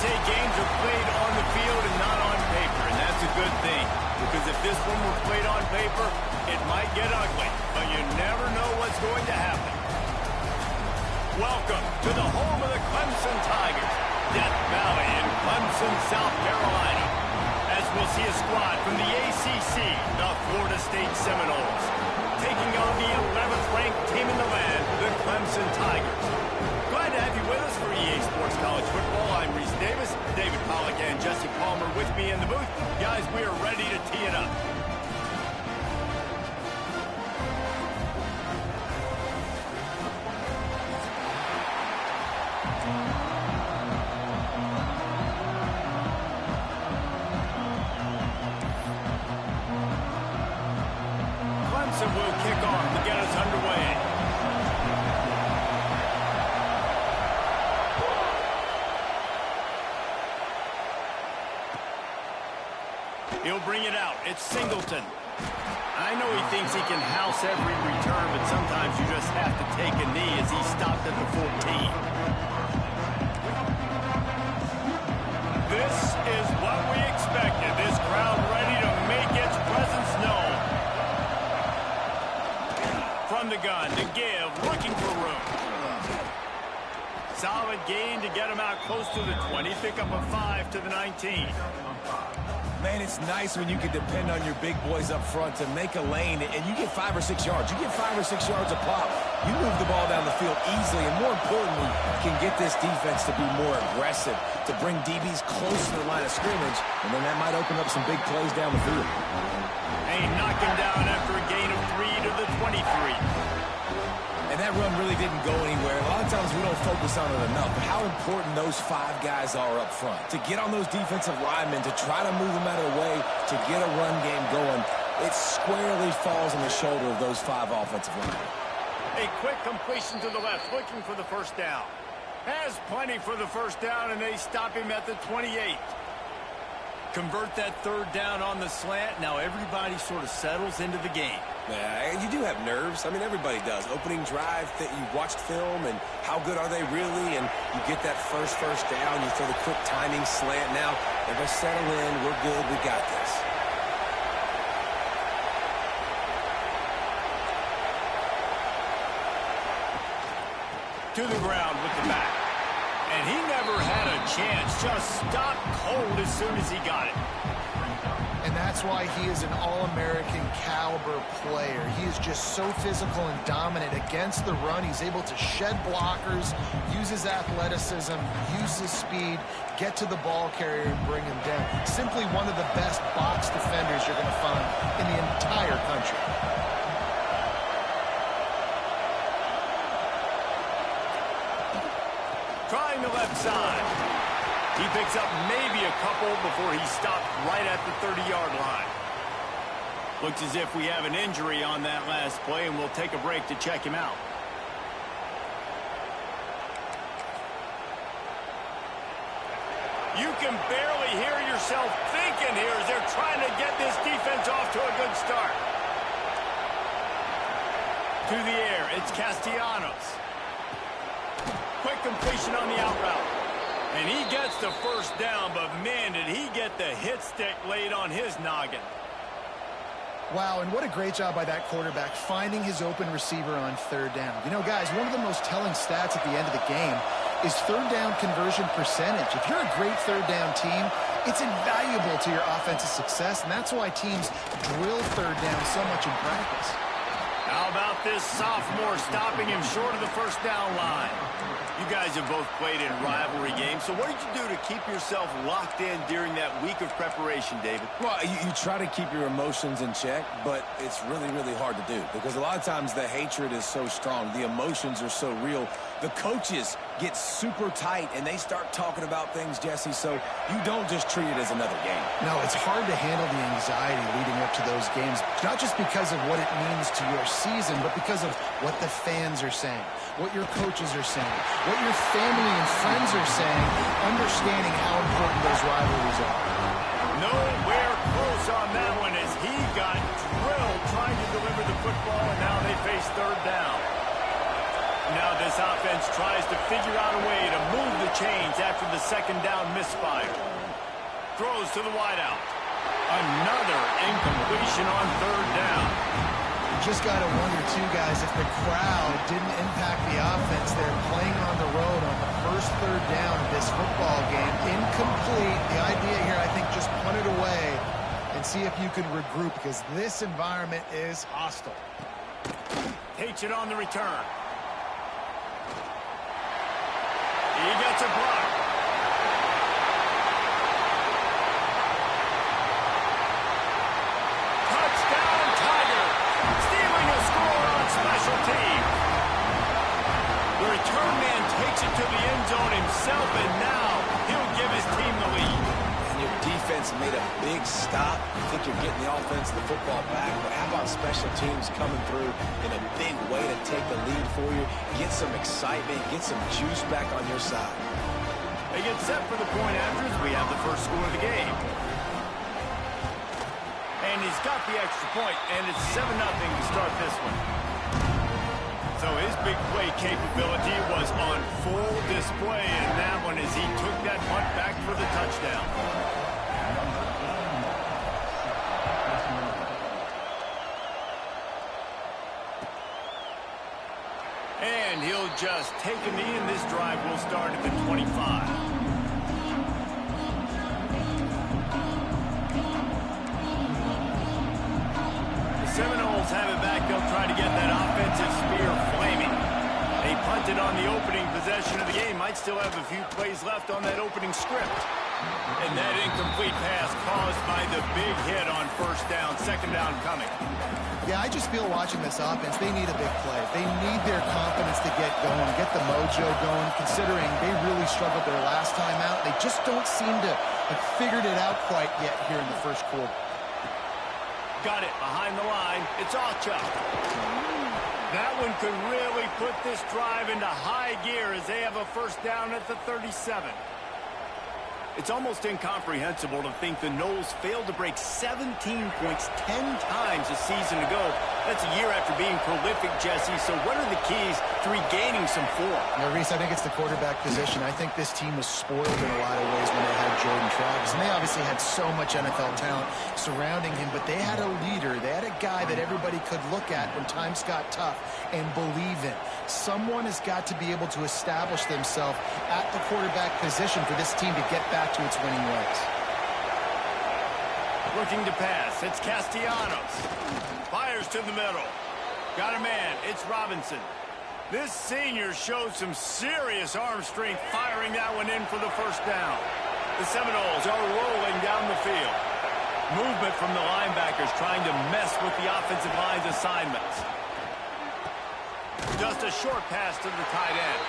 say games are played on the field and not on paper, and that's a good thing. Because if this one were played on paper, it might get ugly, but you never know what's going to happen. Welcome to the home of the Clemson Tigers, Death Valley in Clemson, South Carolina. As we'll see a squad from the ACC, the Florida State Seminoles, taking on the 11th ranked team in the land, the Clemson Tigers. Glad to have you with us for EA Sports College Football. I'm Reese Davis, David Pollack and Jesse Palmer with me in the booth. Guys, we are ready to tee it up. Clemson will kick off to get us underway. He'll bring it out. It's Singleton. I know he thinks he can house every return, but sometimes you just have to take a knee as he stopped at the 14. This is what we expected. This crowd ready to make its presence known. From the gun to give, looking for room. Solid gain to get him out close to the 20. Pick up a 5 to the 19. Man, it's nice when you can depend on your big boys up front to make a lane, and you get 5 or 6 yards. You get 5 or 6 yards a pop. You move the ball down the field easily, and more importantly, can get this defense to be more aggressive, to bring DBs close to the line of scrimmage, and then that might open up some big plays down the field. They knock him down after a gain of 3 to the 23. And that run really didn't go anywhere. A lot of times we don't focus on it enough, but how important those 5 guys are up front. To get on those defensive linemen, to try to move them out of the way, to get a run game going, it squarely falls on the shoulder of those 5 offensive linemen. A quick completion to the left, looking for the first down. Has plenty for the first down, and they stop him at the 28. Convert that 3rd down on the slant. Now everybody sort of settles into the game. Yeah, you do have nerves. I mean, everybody does. Opening drive, that you watched film, and how good are they really? And you get that first down, you throw the quick timing slant. Now, everybody settle in. We're good. We got this. To the ground with the back. And he never had a chance. Just stopped cold as soon as he got it. And that's why he is an All-American caliber player. He is just so physical and dominant against the run. He's able to shed blockers, use his athleticism, use his speed, get to the ball carrier and bring him down. Simply one of the best box defenders you're going to find in the entire country. Trying the left side. He picks up maybe a couple before he stopped right at the 30-yard line. Looks as if we have an injury on that last play, and we'll take a break to check him out. You can barely hear yourself thinking here as they're trying to get this defense off to a good start. To the air, it's Castellanos. Quick completion on the out route. And he gets the first down, but man, did he get the hit stick laid on his noggin. Wow, and what a great job by that quarterback finding his open receiver on 3rd down. You know, guys, one of the most telling stats at the end of the game is 3rd down conversion percentage. If you're a great 3rd down team, it's invaluable to your offensive success, and that's why teams drill 3rd down so much in practice. How about this sophomore stopping him short of the first down line? You guys have both played in rivalry games, so what did you do to keep yourself locked in during that week of preparation, David? Well, you try to keep your emotions in check, but it's really, really hard to do because a lot of times the hatred is so strong. The emotions are so real. The coaches get super tight, and they start talking about things, Jesse, so you don't just treat it as another game. No, it's hard to handle the anxiety leading up to those games, not just because of what it means to your season, but because of what the fans are saying, what your coaches are saying, what your family and friends are saying, understanding how important those rivalries are. Nowhere close on that one as he got drilled trying to deliver the football, and now they face 3rd down. Now this this offense tries to figure out a way to move the chains after the second down misfire. Throws to the wideout. Another incompletion on third down. You just got to wonder, too, guys, if the crowd didn't impact the offense. They're playing on the road on the first third down of this football game. Incomplete. The idea here, I think, just punt it away and see if you can regroup, because this environment is hostile. Takes it on the return. He gets a block. Touchdown, Tiger. Stealing a score on special teams. The return man takes it to the end zone himself, and now he'll give his team the lead. And your defense made a big stop. You think you're getting the offense the football back, but how about special teams coming through in a big way to take the lead for you, get some excitement, get some juice back on your side. They get set for the point after as we have the first score of the game. And he's got the extra point, and it's 7-0 to start this one. So his big play capability was on full display in that one as he took that punt back for the touchdown. And he'll just take a knee, and this drive will start at the 25. Seminoles have it back. They'll try to get that offensive spear flaming. They punted on the opening possession of the game. Might still have a few plays left on that opening script. And that incomplete pass caused by the big hit on first down. Second down coming. Yeah, I just feel watching this offense, they need a big play. They need their confidence to get going, get the mojo going, considering they really struggled their last time out. They just don't seem to have figured it out quite yet here in the first quarter. Got it behind the line. It's Ncaa. That one could really put this drive into high gear as they have a first down at the 37. It's almost incomprehensible to think the Noles failed to break 17 points 10 times a season ago. That's a year after being prolific, Jesse. So what are the keys to regaining some form? Reese, I think it's the quarterback position. I think this team was spoiled in a lot of ways when they had Jordan Travis. And they obviously had so much NFL talent surrounding him, but they had a leader. They had a guy that everybody could look at when times got tough and believe in. Someone has got to be able to establish themselves at the quarterback position for this team to get back to its winning ways. Looking to pass. It's Castellanos. Fires to the middle. Got a man. It's Robinson. This senior showed some serious arm strength firing that one in for the first down. The Seminoles are rolling down the field. Movement from the linebackers trying to mess with the offensive line's assignments. Just a short pass to the tight end.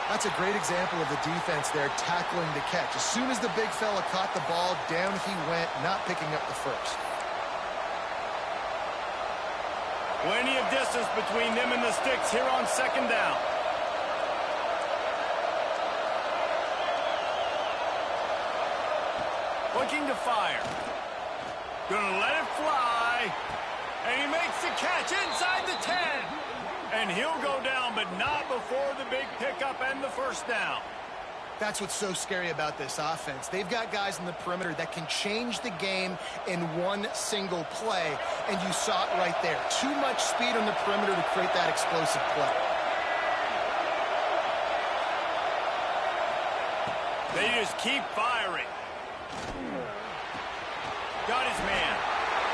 That's a great example of the defense there tackling the catch. As soon as the big fella caught the ball, down he went, not picking up the first. Plenty of distance between them and the sticks here on second down. Looking to fire. Gonna let it fly. And he makes the catch inside the 10. And he'll go down, but not before the big pickup and the first down. That's what's so scary about this offense. They've got guys in the perimeter that can change the game in one single play, and you saw it right there. Too much speed on the perimeter to create that explosive play. They just keep firing. Got his man.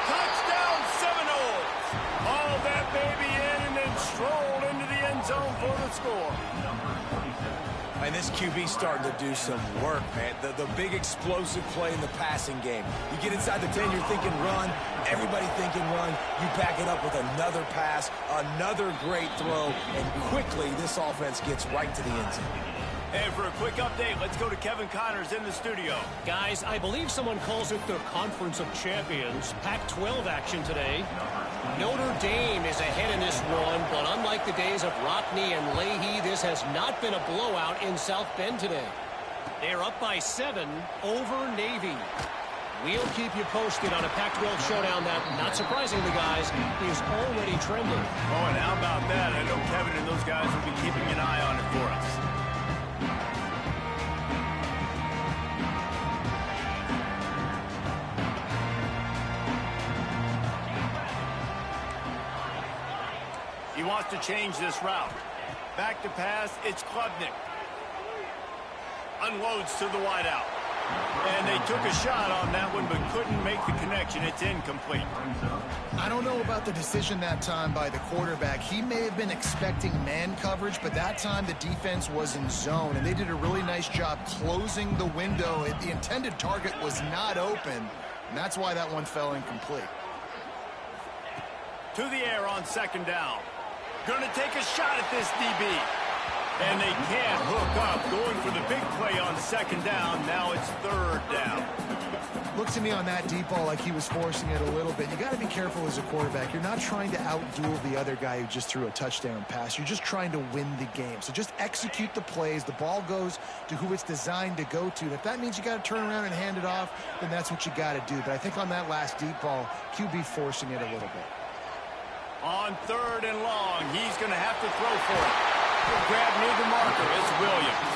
Touchdown Seminoles! Hauled that baby in and then strolled into the end zone for the score. And this QB's starting to do some work, man. The big explosive play in the passing game. You get inside the 10, you're thinking run. Everybody thinking run. You back it up with another pass, another great throw, and quickly this offense gets right to the end zone. And for a quick update, let's go to Kevin Connors in the studio. Guys, I believe someone calls it the Conference of Champions. Pac-12 action today. Notre Dame is ahead in this one, but unlike the days of Rockne and Leahy, this has not been a blowout in South Bend today. They're up by 7 over Navy. We'll keep you posted on a Pac-12 showdown that, not surprisingly, guys, is already trending. Oh, and how about that? I know Kevin and those guys will be keeping an eye on it for us. He wants to change this route. Back to pass, it's Klubnik. Unloads to the wideout. And they took a shot on that one, but couldn't make the connection. It's incomplete. I don't know about the decision that time by the quarterback. He may have been expecting man coverage, but that time the defense was in zone, and they did a really nice job closing the window. The intended target was not open, and that's why that one fell incomplete. To the air on second down. Going to take a shot at this DB. And they can't hook up. Going for the big play on second down. Now it's third down. Looks to me on that deep ball like he was forcing it a little bit. You got to be careful as a quarterback. You're not trying to outduel the other guy who just threw a touchdown pass. You're just trying to win the game. So just execute the plays. The ball goes to who it's designed to go to. And if that means you got to turn around and hand it off, then that's what you got to do. But I think on that last deep ball, QB forcing it a little bit. On third and long, he's going to have to throw for it. He'll grab near the marker. It's Williams.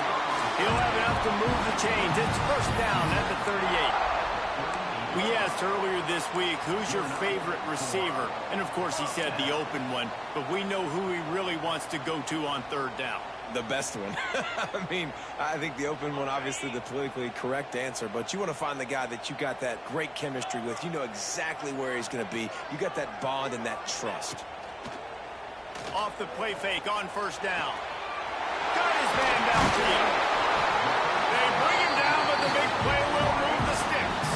He'll have enough to move the chains. It's first down at the 38. We asked earlier this week, who's your favorite receiver? And, of course, he said the open one. But we know who he really wants to go to on third down. The best one. I mean, I think the open one, obviously the politically correct answer, but you want to find the guy that you got that great chemistry with. You know exactly where he's going to be. You got that bond and that trust. Off the play fake on first down. Got his man downfield. They bring him down, but the big play will move the sticks.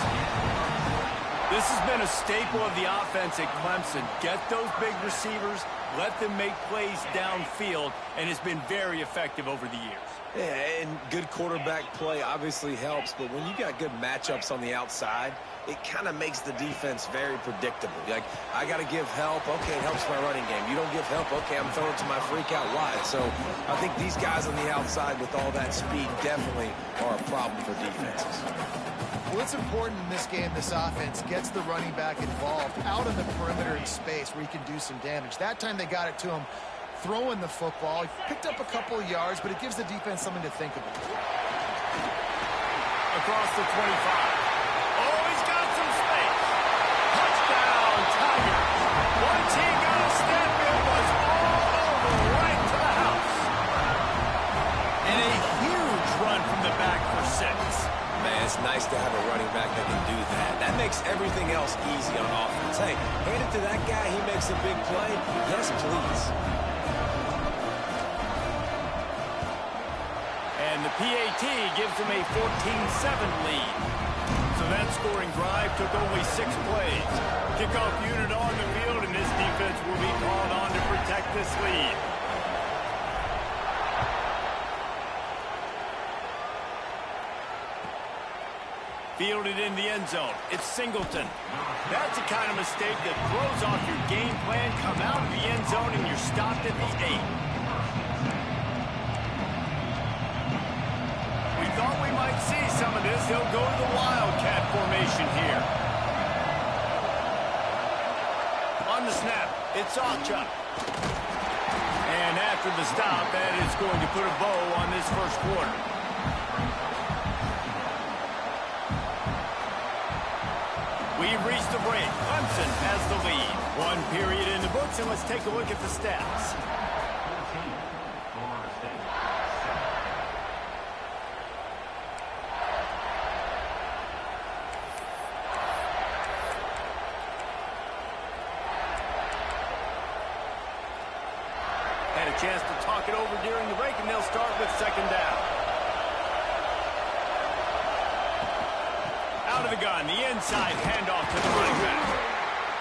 This has been a staple of the offense at Clemson. Get those big receivers, let them make plays downfield, and it's been very effective over the years. Yeah, and good quarterback play obviously helps, but when you got good matchups on the outside, it kind of makes the defense very predictable. Like, I got to give help. Okay, it helps my running game. You don't give help. Okay, I'm throwing to my freak out wide. So I think these guys on the outside with all that speed definitely are a problem for defenses. Well, it's important in this game, this offense gets the running back involved out in the perimeter in space where he can do some damage. That time they got it to him throwing the football. He picked up a couple of yards, but it gives the defense something to think about. Across the 25. Oh, he's got some space. Touchdown, Tigers. Once he got a step, it was all over right to the house. And a huge run from the back for 6. Man, it's nice to have a running back that can do that. That makes everything else easy on offense. Hey, hand it to that guy. He makes a big play. Yes, please. And the PAT gives them a 14-7 lead. So that scoring drive took only 6 plays. Kickoff unit on the field, and this defense will be called on to protect this lead. Fielded in the end zone. It's Singleton. That's the kind of mistake that throws off your game plan. Come out of the end zone and you're stopped at the 8. We thought we might see some of this. They'll go to the Wildcat formation here. On the snap, it's Ncaa. And after the stop, that is going to put a bow on this first quarter. We've reached the break. Clemson has the lead. 1 period in the books, and let's take a look at the stats. Had a chance to talk it over during the break, and they'll start with second down. Out of the gun, the inside handoff to the running back.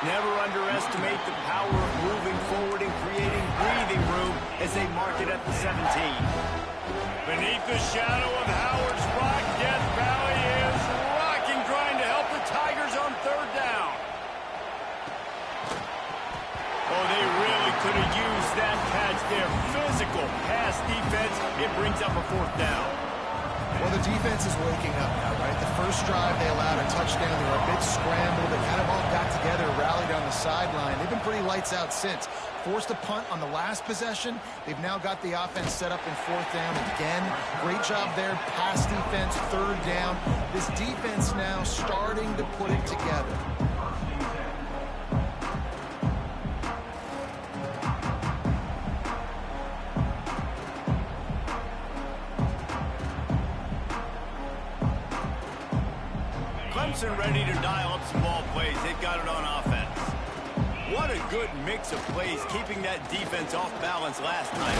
Never underestimate the power of moving forward and creating breathing room as they mark it at the 17. Beneath the shadow of Howard's Rock, Death Valley is rocking, trying to help the Tigers on third down. Oh, they really could have used that catch there. Physical pass defense. It brings up a fourth down. Well, the defense is waking up now, right? The first drive, they allowed a touchdown. They were a bit scrambled. They kind of all got together, rallied on the sideline. They've been pretty lights out since. Forced a punt on the last possession. They've now got the offense set up in fourth down again. Great job there. Pass defense, third down. This defense now starting to put it together. Clemson ready to dial up some ball plays. They've got it on offense. What a good mix of plays, keeping that defense off balance last time.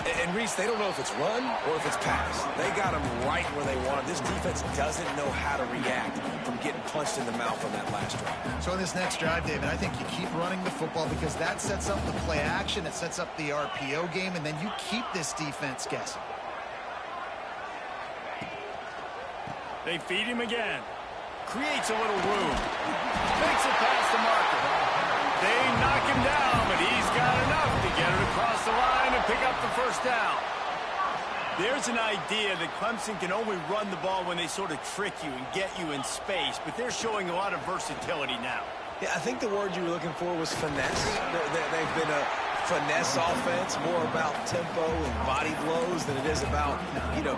And Reese, they don't know if it's run or if it's pass. They got them right where they want them. This defense doesn't know how to react from getting punched in the mouth on that last drive. So in this next drive, David, I think you keep running the football because that sets up the play action. It sets up the RPO game, and then you keep this defense guessing. They feed him again. Creates a little room. Makes it past the marker. They knock him down, but he's got enough to get it across the line and pick up the first down. There's an idea that Clemson can only run the ball when they sort of trick you and get you in space, but they're showing a lot of versatility now. Yeah, I think the word you were looking for was finesse. They've been a finesse offense, more about tempo and body blows than it is about,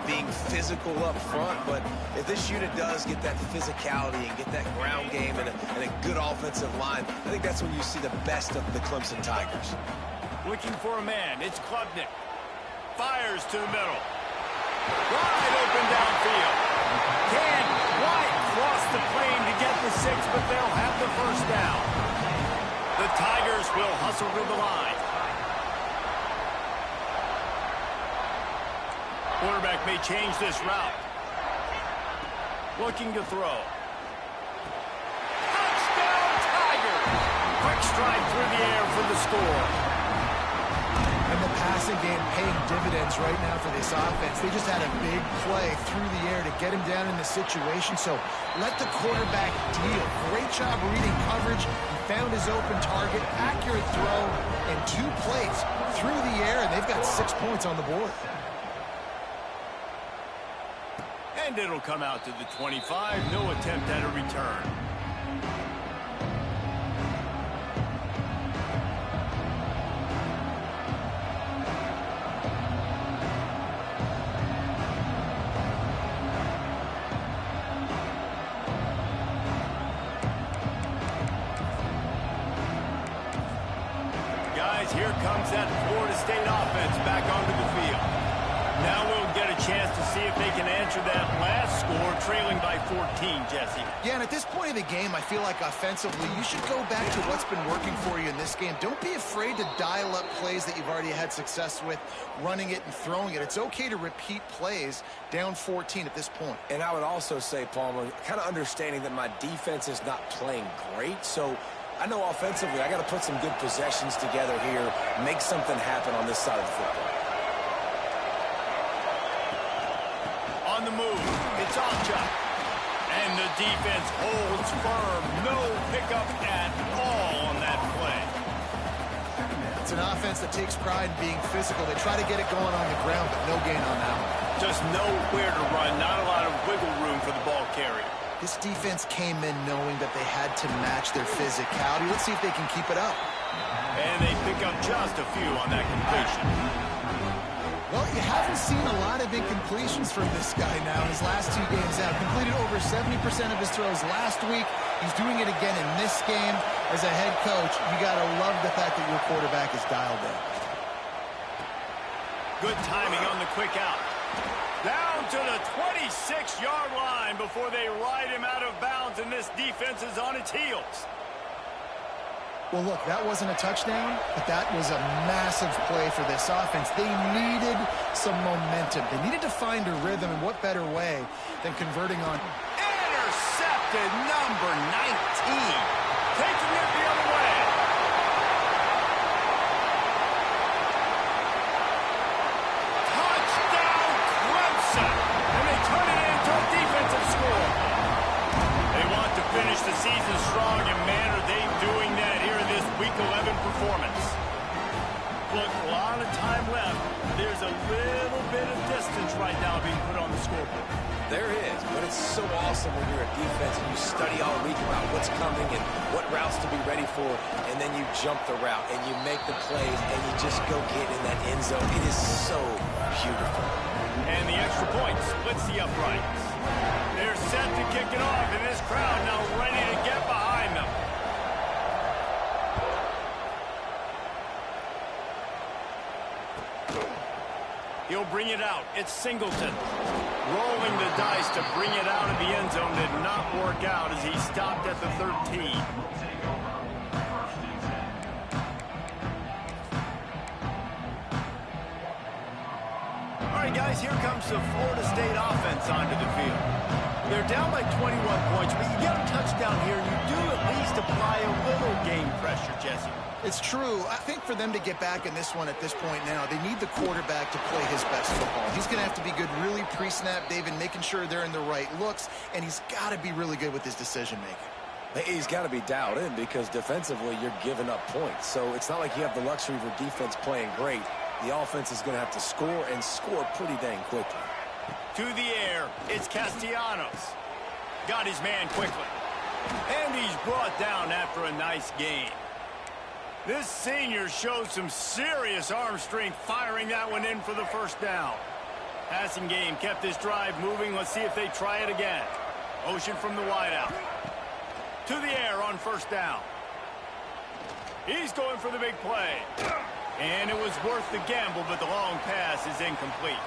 being physical up front. But if this unit does get that physicality and get that ground game and a good offensive line, I think that's when you see the best of the Clemson Tigers. Looking for a man. It's Klubnik. Fires to the middle. Wide open downfield. Can White cross the plane to get the 6, but they'll have the first down. The Tigers will hustle to the line. Quarterback may change this route. Looking to throw. Touchdown, Tigers! Quick stride through the air for the score. And the passing game paying dividends right now for this offense. They just had a big play through the air to get him down in the situation. So let the quarterback deal. Great job reading coverage. He found his open target. Accurate throw and 2 plays through the air, and they've got 6 points on the board. And it'll come out to the 25. No attempt at a return. Guys, here comes that Florida State offense back onto the field. Now we'll get a chance to see if they can answer that last score, trailing by 14, Jesse. Yeah, and at this point of the game, I feel like offensively, you should go back to what's been working for you in this game. Don't be afraid to dial up plays that you've already had success with, running it and throwing it. It's okay to repeat plays down 14 at this point. And I would also say, Palmer, kind of understanding that my defense is not playing great, so I know offensively I got to put some good possessions together here, make something happen on this side of the football. On the move, it's Ncaa. And the defense holds firm. No pickup at all on that play. It's an offense that takes pride in being physical. They try to get it going on the ground, but no gain on that one. Just nowhere to run. Not a lot of wiggle room for the ball carrier. This defense came in knowing that they had to match their physicality. Let's see if they can keep it up. And they pick up just a few on that completion. Well, you haven't seen a lot of incompletions from this guy now. His last 2 games out, completed over 70% of his throws last week. He's doing it again in this game. As a head coach, you got to love the fact that your quarterback is dialed in. Good timing on the quick out. Down to the 26-yard line before they ride him out of bounds, and this defense is on its heels. Well, look, that wasn't a touchdown, but that was a massive play for this offense. They needed some momentum. They needed to find a rhythm, and what better way than converting on. Intercepted, number 19. Taking it the other way. Touchdown, Clemson. And they turn it into a defensive score. They want to finish the season strong, and man, are they doing that here in this Week 11 performance. Look, a lot of time left. There's a little bit of distance right now being put on the scoreboard. There is, but it's so awesome when you're a defense and you study all week about what's coming and what routes to be ready for, and then you jump the route and you make the plays and you just go get in that end zone. It is so beautiful. And the extra point splits the uprights. They're set to kick it off, and this crowd now ready to get behind them. He'll bring it out. It's Singleton. Rolling the dice to bring it out of the end zone did not work out as he stopped at the 13. All right, guys, here comes the Florida State offense onto the field. They're down by 21 points, but you get a touchdown here, and you do at least apply a little game pressure, Jesse. It's true. I think for them to get back in this one at this point now, they need the quarterback to play his best football. He's going to have to be good really pre-snap, David, making sure they're in the right looks, and he's got to be really good with his decision-making. He's got to be dialed in because defensively you're giving up points. So it's not like you have the luxury of your defense playing great. The offense is going to have to score and score pretty dang quickly. To the air, it's Castellanos. Got his man quickly. And he's brought down after a nice gain. This senior showed some serious arm strength firing that one in for the first down. Passing game kept this drive moving. Let's see if they try it again. Motion from the wideout. To the air on first down. He's going for the big play. And it was worth the gamble, but the long pass is incomplete.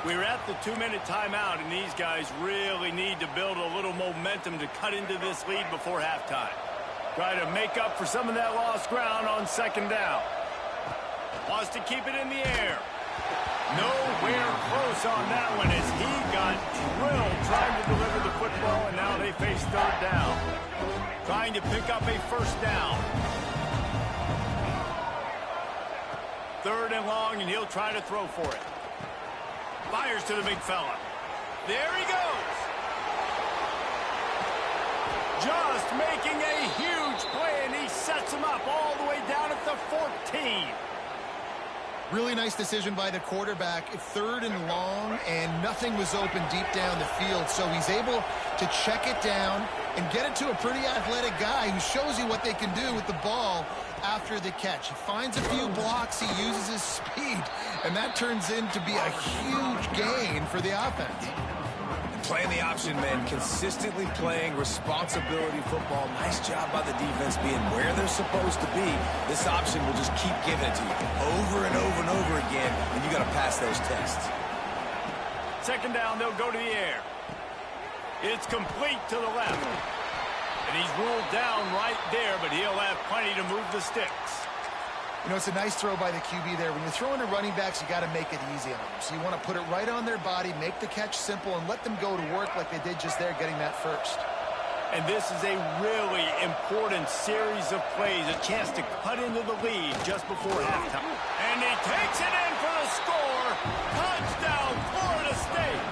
We're at the 2-minute timeout, and these guys really need to build a little momentum to cut into this lead before halftime. Try to make up for some of that lost ground on second down. Wants to keep it in the air. Nowhere close on that one as he got drilled trying to deliver the football, and now they face third down. Trying to pick up a first down. Third and long, and he'll try to throw for it. Fires to the big fella. There he goes. Just making a huge play, and he sets him up all the way down at the 14. Really nice decision by the quarterback. Third and long, and nothing was open deep down the field, so he's able to check it down and get it to a pretty athletic guy who shows you what they can do with the ball after the catch. He finds a few blocks, he uses his speed, and that turns into be a huge gain for the offense. Playing the option man, consistently playing responsibility football. Nice job by the defense being where they're supposed to be. This option will just keep giving it to you over and over and over again, and you got to pass those tests. Second down, they'll go to the air. It's complete to the left. And he's ruled down right there, but he'll have plenty to move the sticks. You know, it's a nice throw by the QB there. When you're throwing to running backs, you got to make it easy on them. So you want to put it right on their body, make the catch simple, and let them go to work like they did just there, getting that first. And this is a really important series of plays, a chance to cut into the lead just before halftime. And he takes it in for the score. Touchdown, Florida State.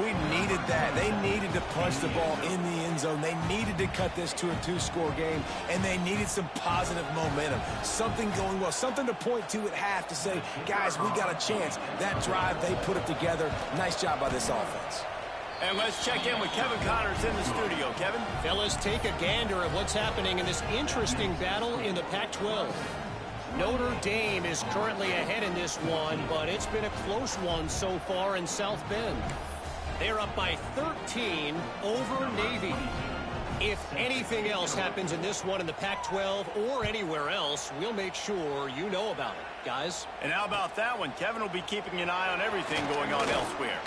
We needed that. They needed to punch the ball in the end zone. They needed to cut this to a 2-score game, and they needed some positive momentum. Something going well, something to point to at half to say, guys, we got a chance. That drive, they put it together. Nice job by this offense. And let's check in with Kevin Connors in the studio. Kevin? Fellas, take a gander at what's happening in this interesting battle in the Pac-12. Notre Dame is currently ahead in this one, but it's been a close one so far in South Bend. They're up by 13 over Navy. If anything else happens in this one in the Pac-12 or anywhere else, we'll make sure you know about it, guys. And how about that one? Kevin will be keeping an eye on everything going on elsewhere.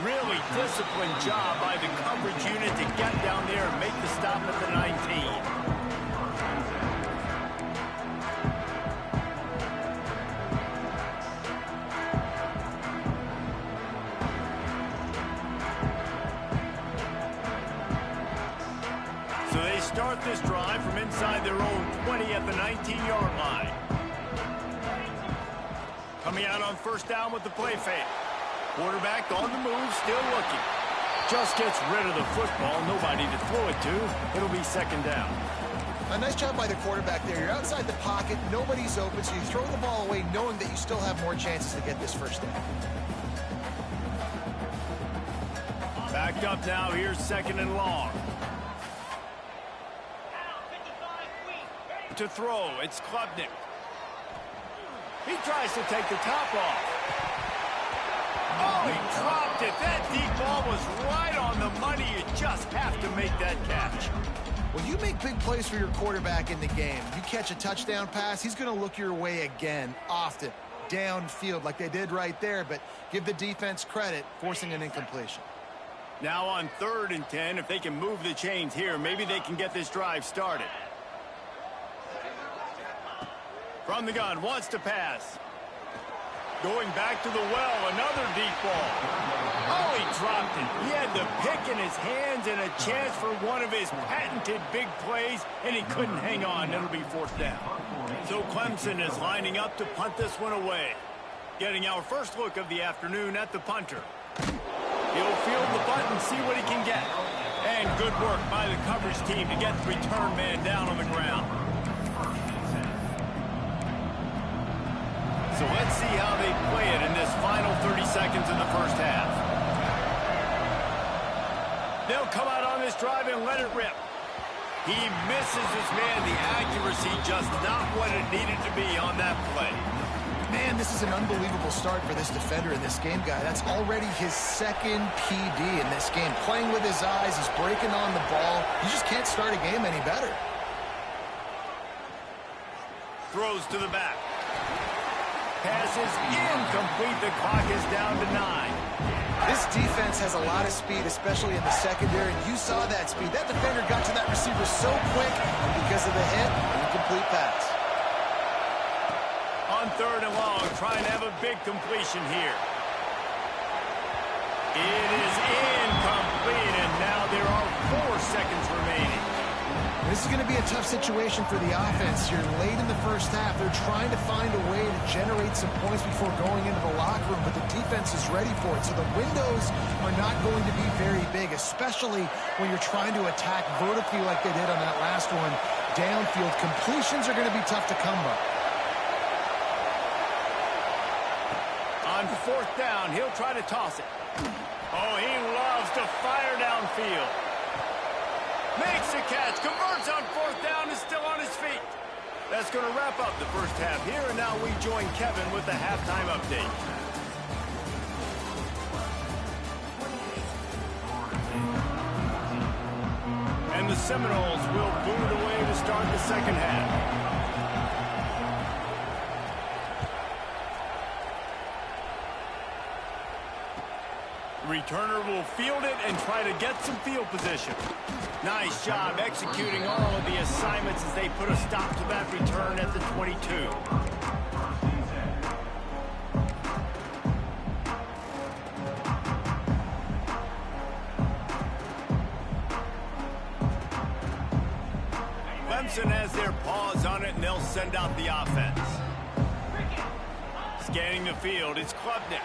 Really disciplined job by the coverage unit to get down there and make the stop at the 19. Start this drive from inside their own 20 at the 19-yard line. Coming out on first down with the play fake. Quarterback on the move, still looking. Just gets rid of the football. Nobody to throw it to. It'll be second down. A nice job by the quarterback there. You're outside the pocket, nobody's open, so you throw the ball away knowing that you still have more chances to get this first down. Backed up now, here's 2nd and long. To throw, it's Klubnik. He tries to take the top off. Oh, he dropped it. That deep ball was right on the money. You just have to make that catch. When you make big plays for your quarterback in the game, you catch a touchdown pass, he's going to look your way again, often, downfield like they did right there, but give the defense credit, forcing an incompletion. Now on 3rd and 10, if they can move the chains here, maybe they can get this drive started. From the gun, wants to pass. Going back to the well, another deep ball. Oh, he dropped it. He had the pick in his hands and a chance for one of his patented big plays, and he couldn't hang on. It'll be 4th down. So Clemson is lining up to punt this one away. Getting our first look of the afternoon at the punter. He'll field the butt and see what he can get. And good work by the coverage team to get the return man down on the ground. So let's see how they play it in this final 30 seconds in the first half. They'll come out on this drive and let it rip. He misses his man. The accuracy just not what it needed to be on that play. Man, this is an unbelievable start for this defender in this game, guy. That's already his 2nd PD in this game. Playing with his eyes, he's breaking on the ball. You just can't start a game any better. Throws to the back. Passes incomplete. The clock is down to 9. This defense has a lot of speed, especially in the secondary. You saw that speed. That defender got to that receiver so quick, and because of the hit, an incomplete pass. On 3rd and long, trying to have a big completion here. It is incomplete, and now there are 4 seconds remaining. This is going to be a tough situation for the offense. You're late in the first half. They're trying to find a way to generate some points before going into the locker room, but the defense is ready for it. So the windows are not going to be very big, especially when you're trying to attack vertically like they did on that last one. Downfield completions are going to be tough to come by. On 4th down, he'll try to toss it. Oh, he loves to fire downfield. Makes the catch, converts on 4th down, is still on his feet. That's going to wrap up the first half here, and now we join Kevin with the halftime update. And the Seminoles will boot it away to start the second half. Returner will field it and try to get some field position. Nice job executing all of the assignments as they put a stop to that return at the 22. Clemson has their paws on it, and they'll send out the offense. Scanning the field, it's Klubnik.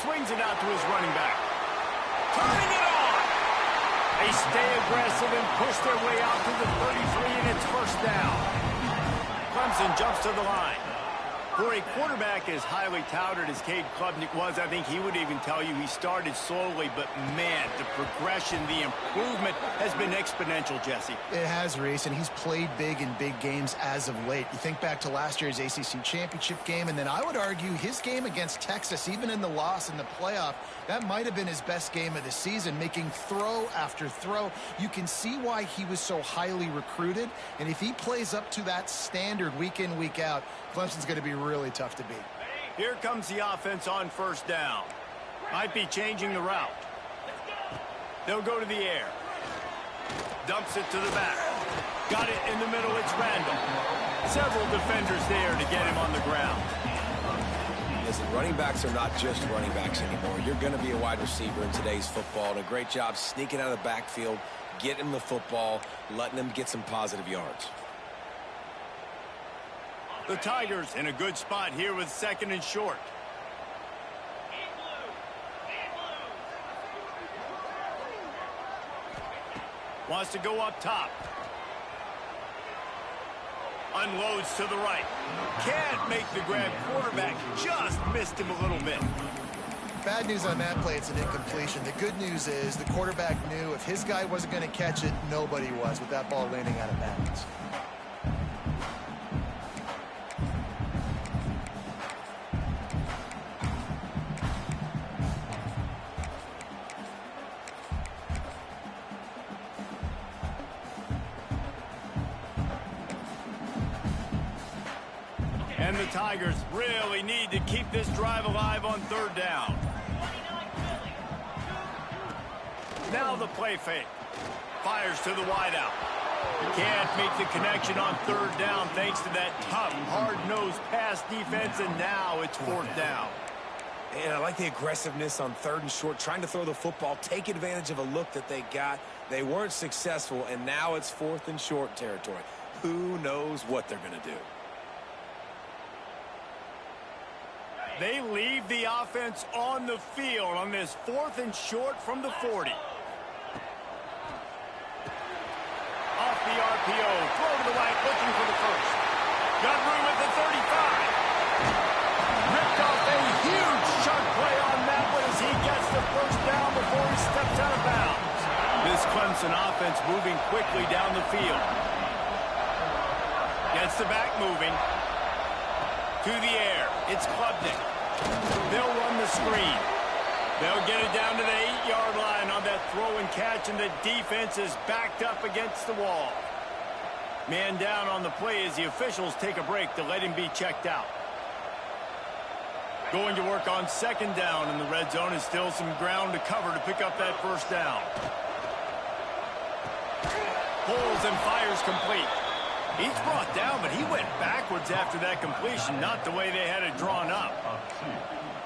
Swings it out to his running back. Turning it on! They stay aggressive and push their way out to the 33, and it's 1st down. Clemson jumps to the line. For a quarterback as highly touted as Cade Klubnik was, I think he would even tell you he started slowly, but man, the progression, the improvement has been exponential, Jesse. It has, Reese, and he's played big in big games as of late. You think back to last year's ACC championship game, and then I would argue his game against Texas, even in the loss in the playoff, that might have been his best game of the season, making throw after throw. You can see why he was so highly recruited, and if he plays up to that standard week in, week out, Clemson's going to be really tough to beat. Here comes the offense on 1st down. Might be changing the route. They'll go to the air. Dumps it to the back. Got it in the middle. It's Randall. Several defenders there to get him on the ground. Listen, running backs are not just running backs anymore. You're going to be a wide receiver in today's football. And a great job sneaking out of the backfield, getting him the football, letting him get some positive yards. The Tigers in a good spot here with 2nd and short. Wants to go up top. Unloads to the right. Can't make the grab. Quarterback just missed him a little bit. Bad news on that play, it's an incompletion. The good news is the quarterback knew if his guy wasn't going to catch it, nobody was with that ball landing out of bounds. And the Tigers really need to keep this drive alive on third down. Now the play fake. Fires to the wideout. Can't make the connection on third down thanks to that tough, hard-nosed pass defense, and now it's fourth down. And I like the aggressiveness on third and short, trying to throw the football, take advantage of a look that they got. They weren't successful, and now it's fourth and short territory. Who knows what they're going to do? They leave the offense on the field on this fourth and short from the 40. Off the RPO, throw to the right, looking for the first. Got room at the 35. Ripped off a huge chunk play on that one as he gets the first down before he steps out of bounds. This Clemson offense moving quickly down the field. Gets the back moving. To the air. It's Klubnik. They'll run the screen. They'll get it down to the 8-yard line on that throw and catch, and the defense is backed up against the wall. Man down on the play as the officials take a break to let him be checked out. Going to work on second down, and the red zone is still some ground to cover to pick up that first down. Pulls and fires complete. He's brought down, but he went backwards after that completion, not the way they had it drawn up.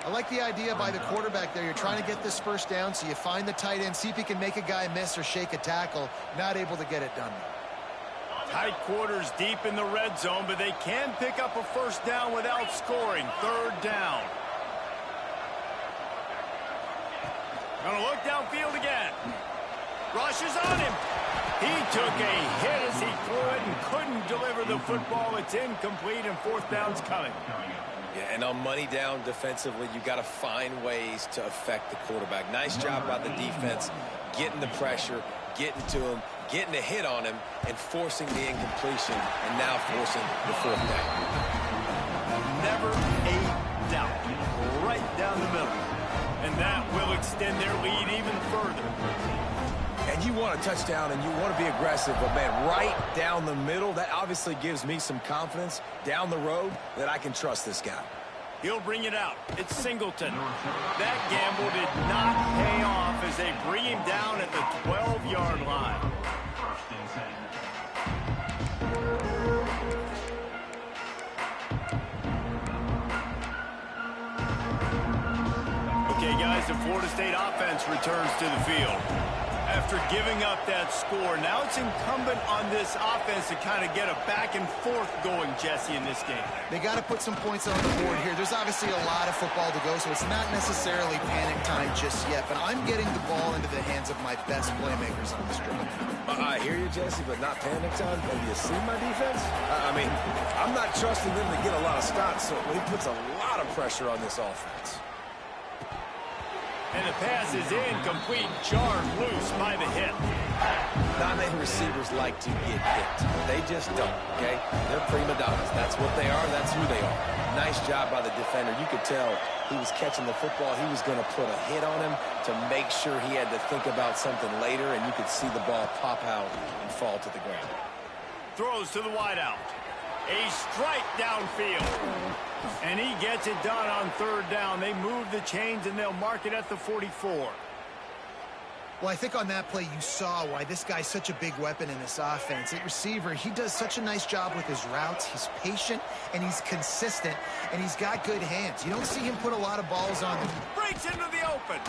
I like the idea by the quarterback there. You're trying to get this first down, so you find the tight end, see if he can make a guy miss or shake a tackle. Not able to get it done. Tight quarters deep in the red zone, but they can pick up a first down without scoring. Third down. Gonna look downfield again. Rushes on him. He took a hit as he threw it and couldn't deliver the football. It's incomplete, and fourth down's coming. Yeah, and on money down defensively, you got to find ways to affect the quarterback. Nice job by the defense, getting the pressure, getting to him, getting a hit on him, and forcing the incompletion, and now forcing the fourth down. Never a doubt. Right down the middle. And that will extend their lead even further. And you want a touchdown and you want to be aggressive, but man, right down the middle, that obviously gives me some confidence down the road that I can trust this guy. He'll bring it out. It's Singleton. That gamble did not pay off as they bring him down at the 12-yard line. Okay, guys, the Florida State offense returns to the field. After giving up that score, now it's incumbent on this offense to kind of get a back and forth going, Jesse, in this game. They got to put some points on the board here. There's obviously a lot of football to go, so it's not necessarily panic time just yet, but I'm getting the ball into the hands of my best playmakers on this drive. I hear you, Jesse, but not panic time. Have you seen my defense? I mean, I'm not trusting them to get a lot of stops, so he puts a lot of pressure on this offense. And the pass is incomplete, jarred loose by the hit. Not-name receivers like to get hit. They just don't, okay? They're prima donnas. That's what they are. That's who they are. Nice job by the defender. You could tell he was catching the football. He was going to put a hit on him to make sure he had to think about something later, and you could see the ball pop out and fall to the ground. Throws to the wideout. A strike downfield. And he gets it done on third down. They move the chains, and they'll mark it at the 44. Well, I think on that play you saw why this guy's such a big weapon in this offense. At receiver, he does such a nice job with his routes. He's patient, and he's consistent, and he's got good hands. You don't see him put a lot of balls on him. Breaks into the open.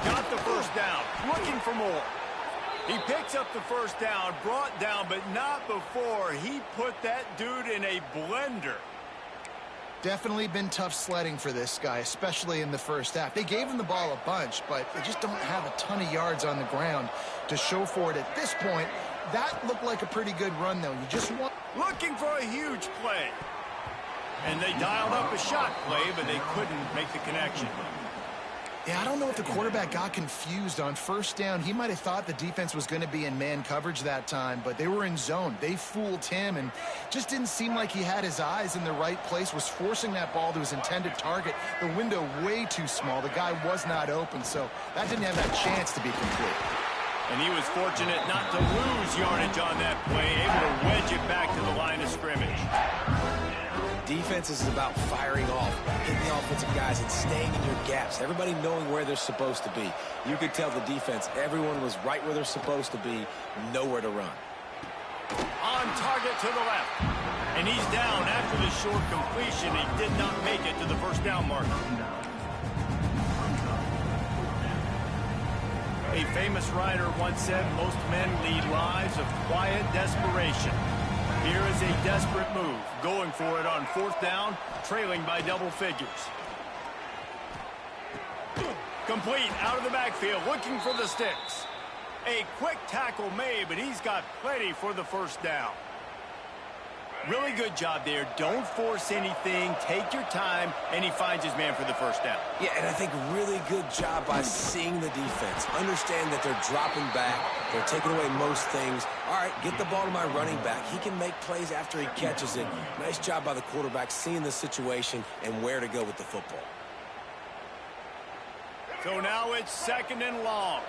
Got the first down. Looking for more. He picks up the first down, brought down, but not before he put that dude in a blender. Definitely been tough sledding for this guy, especially in the first half. They gave him the ball a bunch, but they just don't have a ton of yards on the ground to show for it at this point. That looked like a pretty good run, though. You just want... Looking for a huge play. And they dialed up a shot play, but they couldn't make the connection. Yeah, I don't know if the quarterback got confused on first down. He might have thought the defense was going to be in man coverage that time, but they were in zone. They fooled him and just didn't seem like he had his eyes in the right place, was forcing that ball to his intended target. The window way too small. The guy was not open, so that didn't have that chance to be complete. And he was fortunate not to lose yardage on that play, able to wedge it back to the line of scrimmage. Defense is about firing off, hitting the offensive guys and staying in your gaps. Everybody knowing where they're supposed to be. You could tell the defense, everyone was right where they're supposed to be, nowhere to run. On target to the left. And he's down after the short completion. He did not make it to the first down marker. A famous writer once said, most men lead lives of quiet desperation. Here is a desperate move, going for it on fourth down, trailing by double figures. Complete out of the backfield, looking for the sticks. A quick tackle made, but he's got plenty for the first down. Really good job there. Don't force anything. Take your time, and he finds his man for the first down. Yeah, and I think really good job by seeing the defense. Understand that they're dropping back. They're taking away most things. All right, get the ball to my running back. He can make plays after he catches it. Nice job by the quarterback seeing the situation and where to go with the football. So now it's second and long.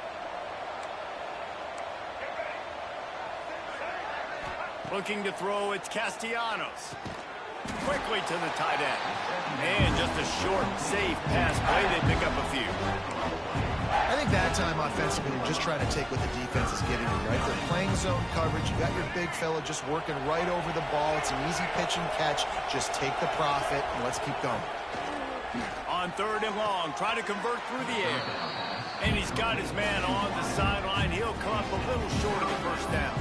Looking to throw, it's Castellanos. Quickly to the tight end. And just a short, safe pass play. They pick up a few. I think that time offensively, you're just trying to take what the defense is giving you, right? They're playing zone coverage. You got your big fella just working right over the ball. It's an easy pitch and catch. Just take the profit, and let's keep going. On third and long, try to convert through the air. And he's got his man on the sideline. He'll come up a little short of the first down.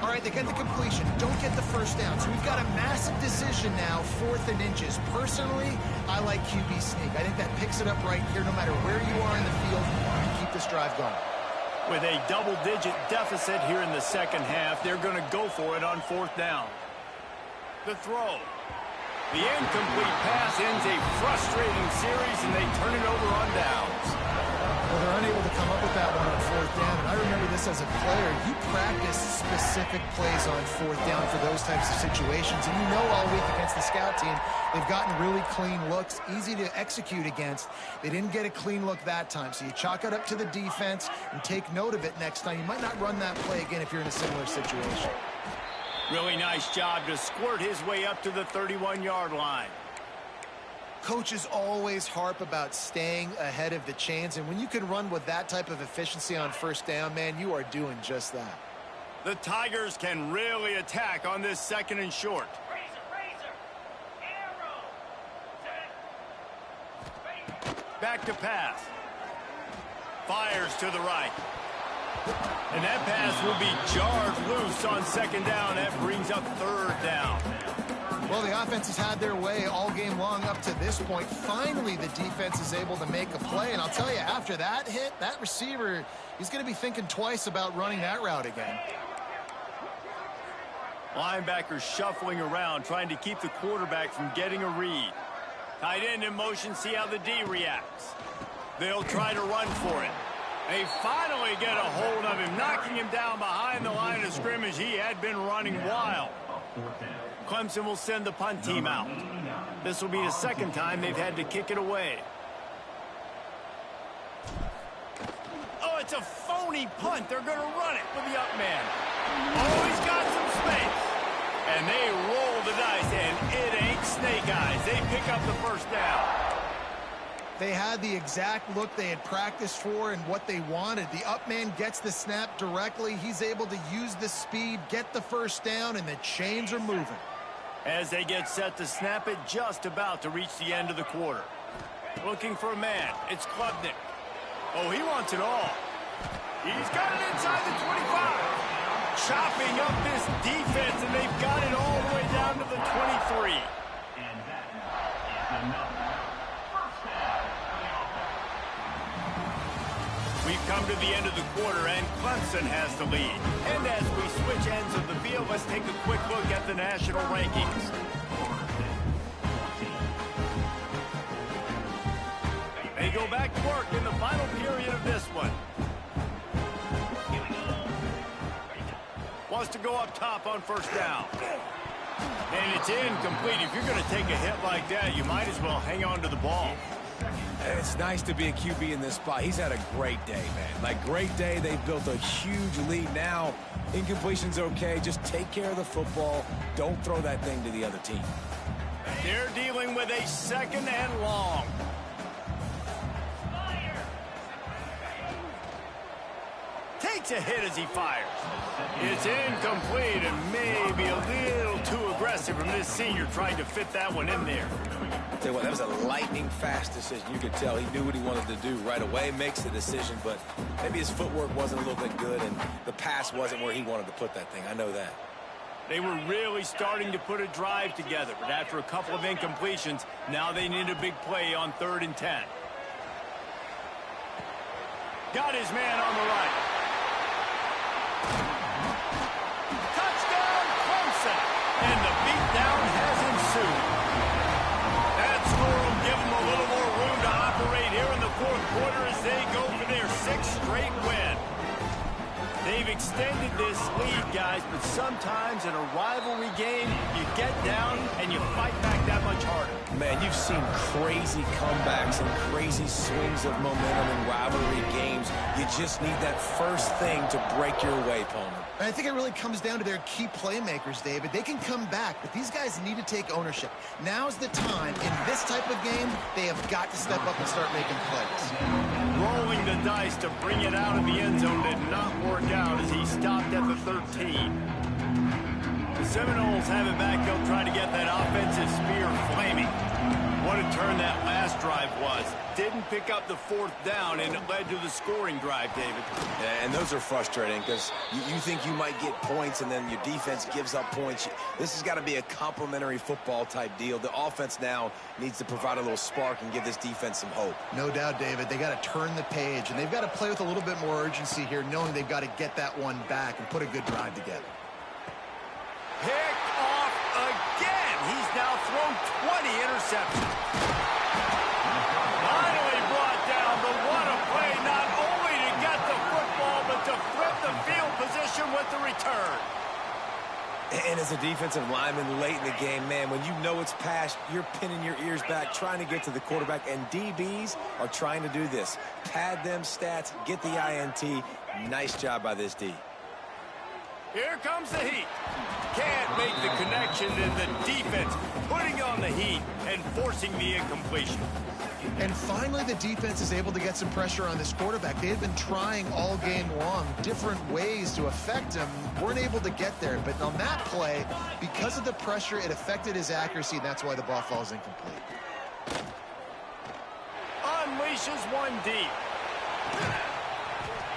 All right, they get the completion. Don't get the first down. So we've got a massive decision now, 4th and inches. Personally, I like QB sneak. I think that picks it up right here no matter where you are in the field. You can keep this drive going. With a double-digit deficit here in the second half, they're going to go for it on fourth down. The throw. The incomplete pass ends a frustrating series, and they turn it over on downs. Well, they're unable to come up with that one on fourth down, and I remember this as a player. You practice specific plays on fourth down for those types of situations, and you know all week against the scout team, they've gotten really clean looks, easy to execute against. They didn't get a clean look that time, so you chalk it up to the defense and take note of it next time. You might not run that play again if you're in a similar situation. Really nice job to squirt his way up to the 31-yard line. Coaches always harp about staying ahead of the chains, and when you can run with that type of efficiency on first down, man, you are doing just that. The Tigers can really attack on this second and short. Back to pass. Fires to the right. And that pass will be jarred loose on second down. That brings up third down. Well, the offense has had their way all game long up to this point. Finally, the defense is able to make a play. And I'll tell you, after that hit, that receiver, he's going to be thinking twice about running that route again. Linebackers shuffling around, trying to keep the quarterback from getting a read. Tight end in motion, see how the D reacts. They'll try to run for it. They finally get a hold of him, knocking him down behind the line of scrimmage. He had been running wild. Clemson will send the punt team out. This will be the second time they've had to kick it away. Oh, it's a phony punt. They're going to run it with the up man. Oh, he's got some space. And they roll the dice, and it ain't snake eyes. They pick up the first down. They had the exact look they had practiced for and what they wanted. The up man gets the snap directly. He's able to use the speed, get the first down, and the chains are moving. As they get set to snap it, just about to reach the end of the quarter. Looking for a man. It's Klubnik. Oh, he wants it all. He's got it inside the 25. Chopping up this defense, and they've got it all the way down to the 23. We've come to the end of the quarter, and Clemson has the lead. And as we switch ends of the field, let's take a quick look at the national rankings. They go back to work in the final period of this one. Wants to go up top on first down. And it's incomplete. If you're going to take a hit like that, you might as well hang on to the ball. It's nice to be a QB in this spot. He's had a great day, man. Like, great day. They've built a huge lead. Now, incompletion's okay. Just take care of the football. Don't throw that thing to the other team. They're dealing with a 2nd and long. Takes a hit as he fires. It's incomplete and maybe a little too aggressive from this senior trying to fit that one in there. Tell you what, that was a lightning-fast decision. You could tell he knew what he wanted to do right away, makes the decision, but maybe his footwork wasn't a little bit good and the pass wasn't where he wanted to put that thing. I know that. They were really starting to put a drive together, but after a couple of incompletions, now they need a big play on 3rd and 10. Got his man on the right. Touchdown, Clemson! And the beatdown has ensued. That score will give them a little more room to operate here in the 4th quarter as they go for their 6th straight win. They've extended this lead, guys, but sometimes in a rivalry game, you get down and you fight back that much harder. Man, you've seen crazy comebacks and crazy swings of momentum in rivalry games. You just need that first thing to break your way, Palmer. And I think it really comes down to their key playmakers, David. They can come back, but these guys need to take ownership. Now's the time. In this type of game, they have got to step up and start making plays. Rolling the dice to bring it out of the end zone did not work out as he stopped at the 13. The Seminoles have it back. They'll try to get that offensive spear flaming. What a turn that last drive was. Didn't pick up the 4th down, and it led to the scoring drive, David. Yeah, and those are frustrating because you think you might get points and then your defense gives up points. This has got to be a complimentary football type deal. The offense now needs to provide a little spark and give this defense some hope. No doubt, David. They got to turn the page, and they've got to play with a little bit more urgency here, knowing they've got to get that one back and put a good drive together. Picked off again. He's now thrown 20 interceptions. Finally brought down, but what a play, not only to get the football, but to flip the field position with the return. And as a defensive lineman late in the game, man, when you know it's past, you're pinning your ears back, trying to get to the quarterback, and DBs are trying to do this. Pad them stats, get the INT. Nice job by this D. Here comes the heat. Can't make the connection, and the defense putting on the heat and forcing the incompletion. And finally, the defense is able to get some pressure on this quarterback. They had been trying all game long different ways to affect him. Weren't able to get there. But on that play, because of the pressure, it affected his accuracy, and that's why the ball falls incomplete. Unleashes one deep.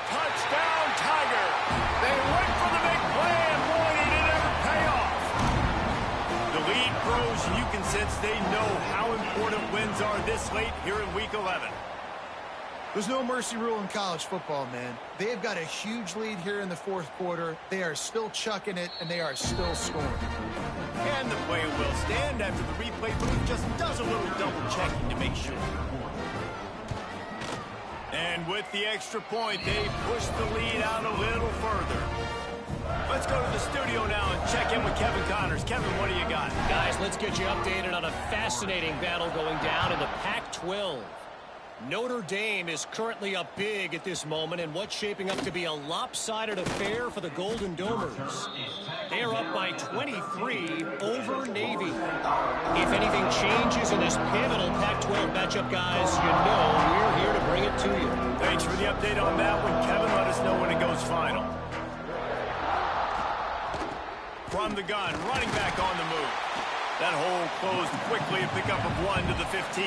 Touchdown, Tiger. They went for the big play, and boy, did it ever pay off. The lead grows, and you can sense they know how important wins are this late here in Week 11. There's no mercy rule in college football, man. They've got a huge lead here in the 4th quarter. They are still chucking it, and they are still scoring. And the play will stand after the replay booth just does a little double-checking to make sure. And with the extra point, they push the lead out a little further. Let's go to the studio now and check in with Kevin Connors. Kevin, what do you got? Guys, let's get you updated on a fascinating battle going down in the Pac-12. Notre Dame is currently up big at this moment in what's shaping up to be a lopsided affair for the Golden Domers. They are up by 23 over Navy. If anything changes in this pivotal Pac-12 matchup, guys, you know we're here to bring it to you. Thanks for the update on that one, Kevin. Let us know when it goes final. From the gun, running back on the move. That hole closed quickly, a pickup of 1 to the 15.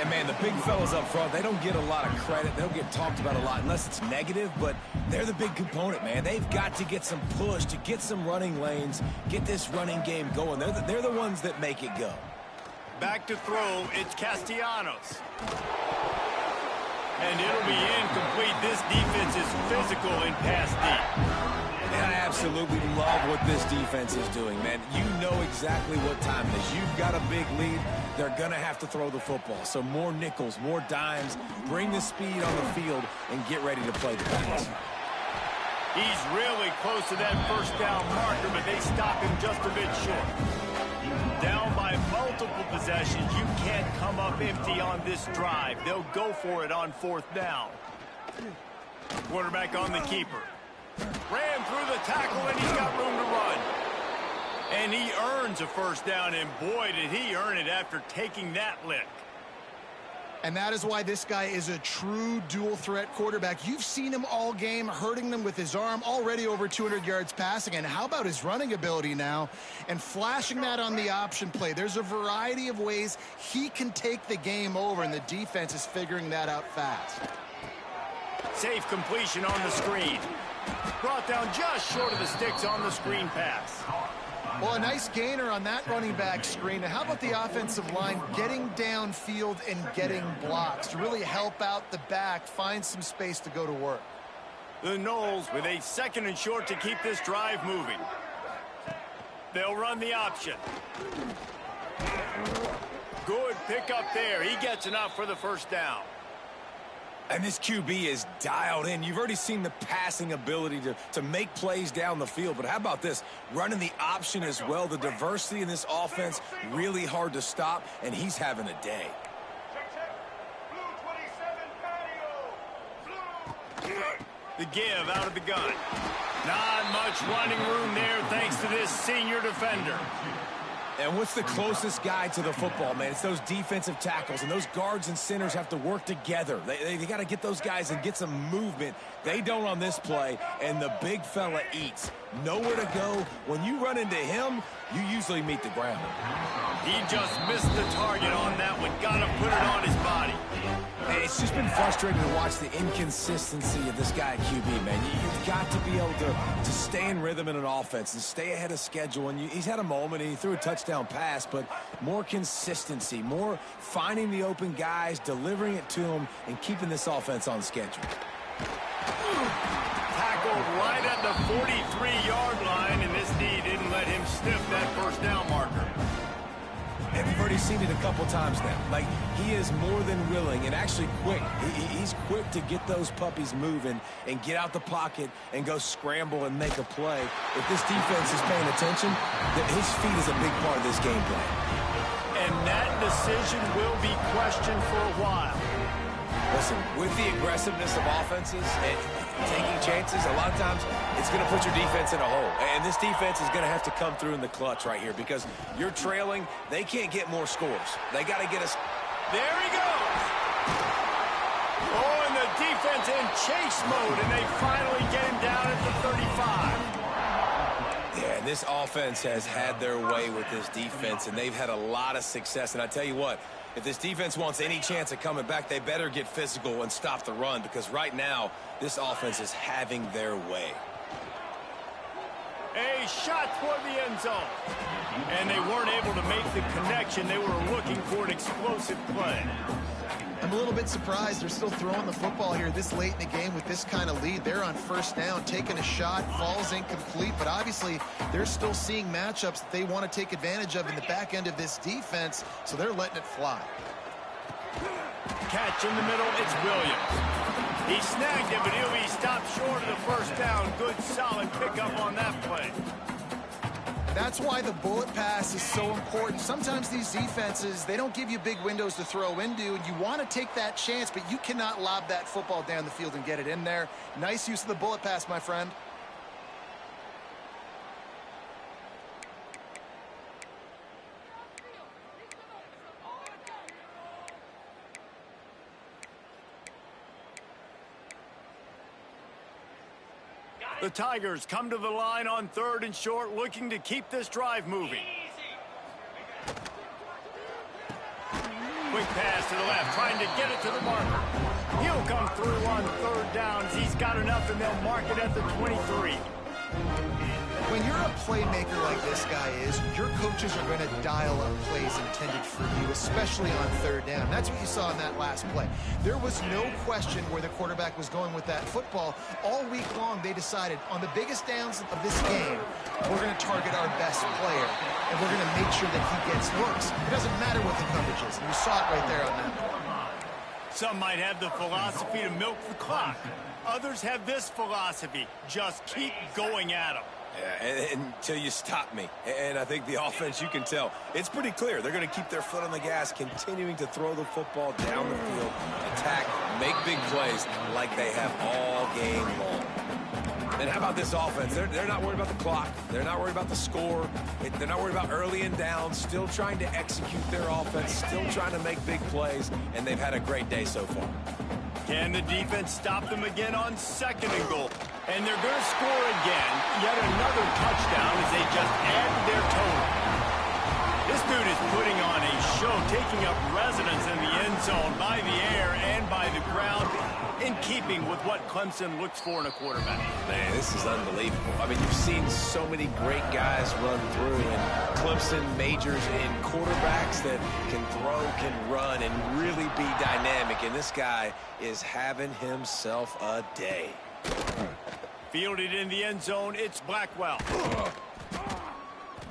And, man, the big fellas up front, they don't get a lot of credit. They don't get talked about a lot unless it's negative, but they're the big component, man. They've got to get some push, to get some running lanes, get this running game going. They're the ones that make it go. Back to throw, it's Castellanos. And it'll be incomplete. This defense is physical and pass deep. And I absolutely love what this defense is doing, man. You know exactly what time it is. You've got a big lead. They're going to have to throw the football. So more nickels, more dimes. Bring the speed on the field and get ready to play the pass. He's really close to that first down marker, but they stop him just a bit short. Down by multiple possessions, you can't come up empty on this drive. They'll go for it on 4th down. Quarterback on the keeper. Ran through the tackle, and he's got room to run. And he earns a first down, and boy, did he earn it after taking that lick. And that is why this guy is a true dual-threat quarterback. You've seen him all game, hurting them with his arm, already over 200 yards passing. And how about his running ability now? And flashing that on the option play. There's a variety of ways he can take the game over, and the defense is figuring that out fast. Safe completion on the screen. Brought down just short of the sticks on the screen pass. Well, a nice gainer on that running back screen. And how about the offensive line getting downfield and getting blocks to really help out the back, find some space to go to work? The Noles with a 2nd and short to keep this drive moving. They'll run the option. Good pickup there. He gets enough for the first down. And this QB is dialed in. You've already seen the passing ability to make plays down the field. But how about this? Running the option as well. The diversity in this offense, really hard to stop, and he's having a day. The give out of the gun. Not much running room there thanks to this senior defender. And what's the closest guy to the football, man? It's those defensive tackles, and those guards and centers have to work together. They got to get those guys and get some movement. They don't on this play, and the big fella eats. Nowhere to go. When you run into him, you usually meet the ground. He just missed the target on that one. Got to put it on his body. Hey, it's just been frustrating to watch the inconsistency of this guy at QB, man. You've got to be able to stay in rhythm in an offense and stay ahead of schedule. And he's had a moment, and he threw a touchdown pass, but more consistency, more finding the open guys, delivering it to them, and keeping this offense on schedule. Tackled right at the 43-yard line, and this knee didn't let him sniff that first down marker. And we've already seen it a couple times now. Like, he is more than willing and actually quick. He's quick to get those puppies moving and get out the pocket and go scramble and make a play. If this defense is paying attention, his feet is a big part of this game plan. And that decision will be questioned for a while. Listen, with the aggressiveness of offenses and taking chances, a lot of times it's going to put your defense in a hole. And this defense is going to have to come through in the clutch right here because you're trailing. They can't get more scores. They got to get us. There he goes. Oh, and the defense in chase mode, and they finally get him down at the 35. Yeah, this offense has had their way with this defense, and they've had a lot of success. And I tell you what, if this defense wants any chance of coming back, they better get physical and stop the run because right now, this offense is having their way. A shot toward the end zone. And they weren't able to make the connection. They were looking for an explosive play. I'm a little bit surprised they're still throwing the football here this late in the game with this kind of lead. They're on first down, taking a shot, falls incomplete, but obviously they're still seeing matchups that they want to take advantage of in the back end of this defense, so they're letting it fly. Catch in the middle, it's Williams. He snagged it, but he'll be stopped short of the first down. Good, solid pickup on that play. That's why the bullet pass is so important. Sometimes these defenses, they don't give you big windows to throw into, and you want to take that chance, but you cannot lob that football down the field and get it in there. Nice use of the bullet pass, my friend. The Tigers come to the line on 3rd and short, looking to keep this drive moving. Quick pass to the left, trying to get it to the marker. He'll come through on 3rd downs. He's got enough, and they'll mark it at the 23. When you're a playmaker like this guy is, your coaches are going to dial up plays intended for you, especially on third down. That's what you saw in that last play. There was no question where the quarterback was going with that football. All week long, they decided on the biggest downs of this game, we're going to target our best player, and we're going to make sure that he gets looks. It doesn't matter what the coverage is. And you saw it right there on that play. Some might have the philosophy to milk the clock. Others have this philosophy: just keep going at them. Yeah, until you stop me. And I think the offense, you can tell, it's pretty clear. They're going to keep their foot on the gas, continuing to throw the football down the field, attack, make big plays like they have all game long. And how about this offense? They're not worried about the clock. They're not worried about the score. They're not worried about early and down. Still trying to execute their offense, still trying to make big plays, and they've had a great day so far. Can the defense stop them again on 2nd and goal? And they're going to score again. Yet another touchdown as they just add to their total. This dude is putting on a show, taking up residence in the end zone by the air and by the ground, in keeping with what Clemson looks for in a quarterback. Man, this is unbelievable. I mean, you've seen so many great guys run through, and Clemson majors in quarterbacks that can throw, can run, and really be dynamic. And this guy is having himself a day. Fielded in the end zone, it's Blackwell.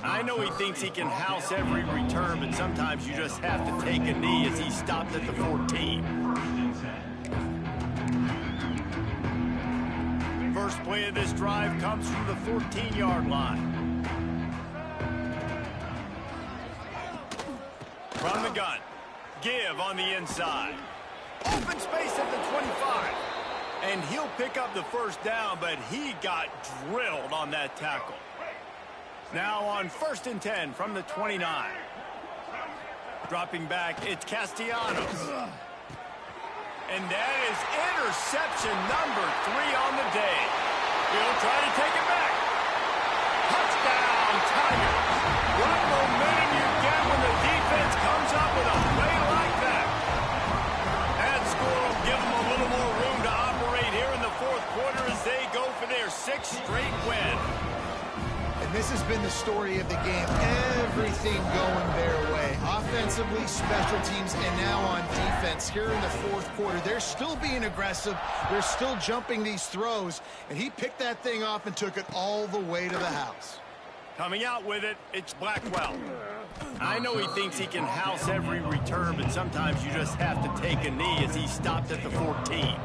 I know he thinks he can house every return, but sometimes you just have to take a knee as he stopped at the 14. First play of this drive comes from the 14-yard line. From the gun, give on the inside. Open space at the 25. And he'll pick up the first down, but he got drilled on that tackle. Now on 1st and 10 from the 29. Dropping back, it's Castellanos. And that is interception number 3 on the day. He'll try to take it back. Touchdown, Tigers. What momentum you get when the defense comes up with a play like that. That score will give them a little more room to operate here in the 4th quarter as they go for their 6th straight win. And this has been the story of the game. Everything going their way. Offensively, special teams, and now on defense here in the 4th quarter. They're still being aggressive. They're still jumping these throws. And he picked that thing off and took it all the way to the house. Coming out with it, it's Blackwell. I know he thinks he can house every return, but sometimes you just have to take a knee as he stopped at the 14.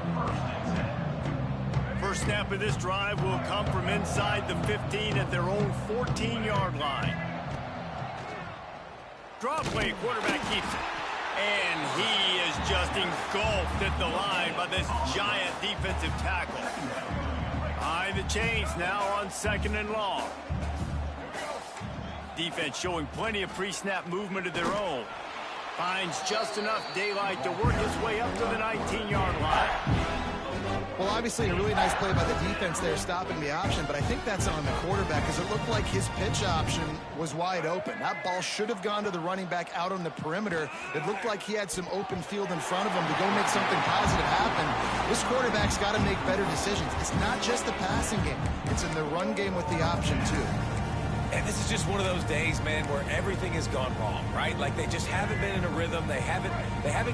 First snap of this drive will come from inside the 15 at their own 14-yard line. Draw play, quarterback keeps it. And he is just engulfed at the line by this giant defensive tackle. High the chains now on 2nd and long. Defense showing plenty of pre-snap movement of their own. Finds just enough daylight to work his way up to the 19-yard line. Well, obviously, a really nice play by the defense there, stopping the option, but I think that's on the quarterback because it looked like his pitch option was wide open. That ball should have gone to the running back out on the perimeter. It looked like he had some open field in front of him to go make something positive happen. This quarterback's got to make better decisions. It's not just the passing game. It's in the run game with the option, too. And this is just one of those days, man, where everything has gone wrong, right? Like they just haven't been in a rhythm. They haven't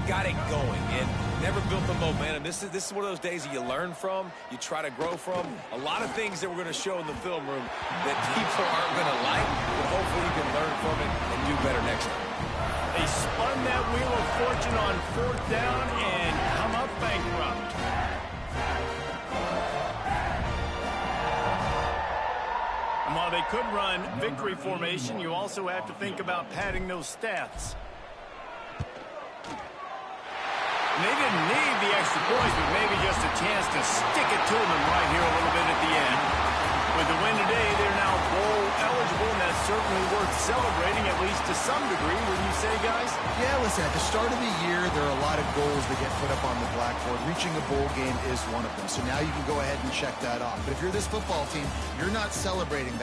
got it going and never built the momentum. This is one of those days that you learn from, you try to grow from. A lot of things that we're going to show in the film room that people aren't going to like, but hopefully you can learn from it and do better next time. They spun that wheel of fortune on 4th down and come up bankrupt. And while they could run victory formation, you also have to think about padding those stats. And they didn't need the extra points, but maybe just a chance to stick it to them right here a little bit at the end. With the win today, they're now bowl eligible, and that's certainly worth celebrating, at least to some degree, wouldn't you say, guys? Yeah, listen, at the start of the year, there are a lot of goals that get put up on the blackboard. Reaching a bowl game is one of them. So now you can go ahead and check that off. But if you're this football team, you're not celebrating that.